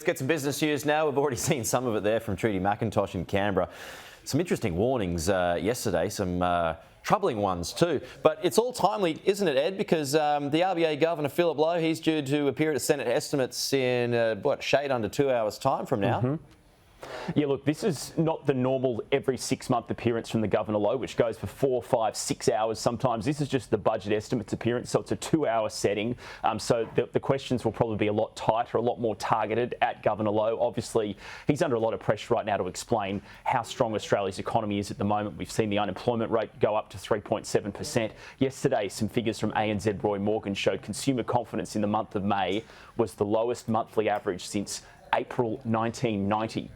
Let's get some business news now. We've already seen some of it there from Trudy McIntosh in Canberra. Some interesting warnings yesterday, some troubling ones too. But it's all timely, isn't it, Ed? Because the RBA Governor, Philip Lowe, he's due to appear at Senate estimates in, shade under 2 hours' time from now. Yeah, look, this is not the normal every 6 month appearance from the Governor Lowe, which goes for 4, 5, 6 hours sometimes. This is just the budget estimates appearance, so it's a 2 hour setting. So the questions will probably be a lot tighter, a lot more targeted at Governor Lowe. Obviously, he's under a lot of pressure right now to explain how strong Australia's economy is at the moment. We've seen the unemployment rate go up to 3.7%. Yesterday, some figures from ANZ Roy Morgan showed consumer confidence in the month of May was the lowest monthly average since April 1990.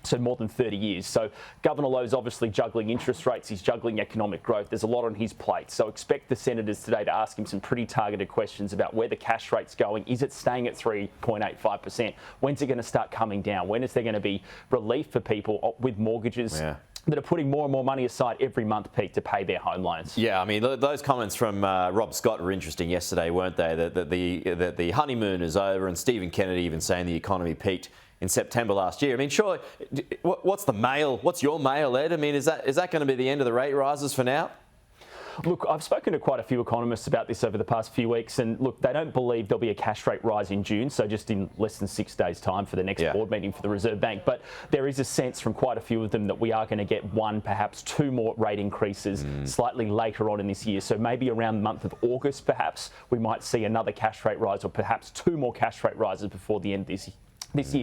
So more than 30 years. So Governor Lowe's obviously juggling interest rates, he's juggling economic growth. There's a lot on his plate. So expect the senators today to ask him some pretty targeted questions about where the cash rate's going. Is it staying at 3.85%? When's it going to start coming down? When is there going to be relief for people with mortgages? Yeah, that are putting more and more money aside every month, Pete, to pay their home loans? Yeah, I mean, those comments from Rob Scott were interesting yesterday, weren't they? That the honeymoon is over, and Stephen Kennedy even saying the economy peaked in September last year. I mean, surely, what's your mail, Ed? I mean, is that going to be the end of the rate rises for now? Look, I've spoken to quite a few economists about this over the past few weeks, and look, they don't believe there'll be a cash rate rise in June, so just in less than 6 days' time for the next board meeting for the Reserve Bank. But there is a sense from quite a few of them that we are going to get 1, perhaps 2 more rate increases slightly later on in this year. So maybe around the month of August, perhaps, we might see another cash rate rise, or perhaps 2 more cash rate rises before the end of this year.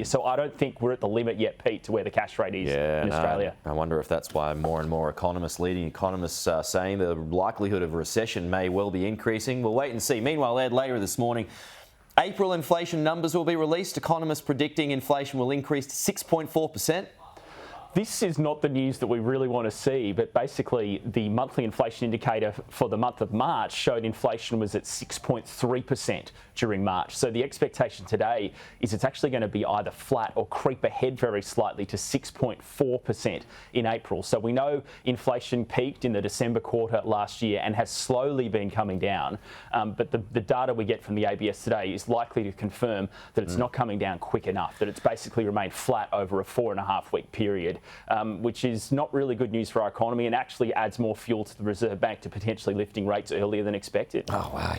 So I don't think we're at the limit yet, Pete, to where the cash rate is in Australia. I wonder if that's why more and more leading economists are saying the likelihood of recession may well be increasing. We'll wait and see. Meanwhile, Ed, later this morning, April inflation numbers will be released. Economists predicting inflation will increase to 6.4%. This is not the news that we really want to see, but basically the monthly inflation indicator for the month of March showed inflation was at 6.3% during March. So the expectation today is it's actually going to be either flat or creep ahead very slightly to 6.4% in April. So we know inflation peaked in the December quarter last year and has slowly been coming down. But the data we get from the ABS today is likely to confirm that it's not coming down quick enough, that it's basically remained flat over a 4.5 week period. Which is not really good news for our economy and actually adds more fuel to the Reserve Bank to potentially lifting rates earlier than expected. Oh, wow.